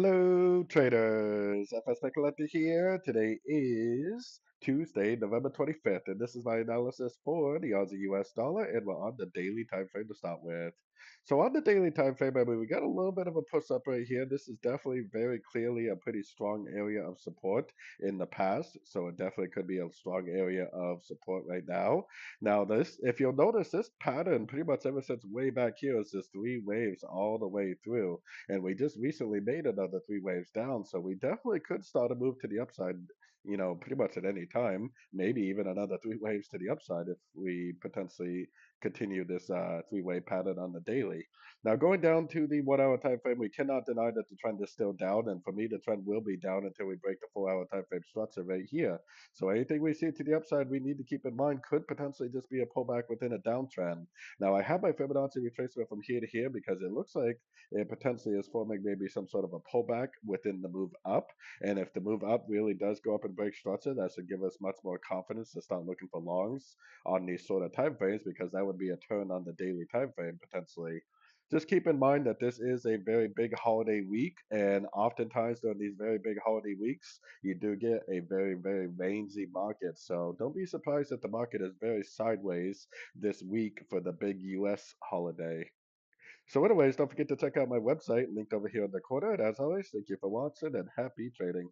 Hello, traders. FX Pip Collector here. Today is Tuesday, November 25th, and this is my analysis for the Aussie US dollar, and we're on the daily time frame to start with. So on the daily time frame, I mean, we got a little bit of a push up right here. This is definitely very clearly a pretty strong area of support in the past, so it definitely could be a strong area of support right now. Now, this, if you'll notice, this pattern pretty much ever since way back here is just three waves all the way through. And we just recently made another three waves down, so we definitely could start a move to the upside, pretty much at any time. Maybe even another three waves to the upside if we potentially continue this three-wave pattern on the daily. Now, going down to the 1 hour time frame, we cannot deny that the trend is still down, and for me, the trend will be down until we break the 4 hour time frame structure right here. So anything we see to the upside, we need to keep in mind could potentially just be a pullback within a downtrend. Now, I have my Fibonacci retracement from here to here because it looks like it potentially is forming maybe some sort of a pullback within the move up. And if the move up really does go up and break structure, that should give us much more confidence to start looking for longs on these sort of time frames because that would be a turn on the daily time frame potentially. Just keep in mind that this is a very big holiday week, and oftentimes during these very big holiday weeks, you do get a very, very rangy market. So don't be surprised that the market is very sideways this week for the big US holiday. So anyways, don't forget to check out my website linked over here in the corner. And as always, thank you for watching and happy trading.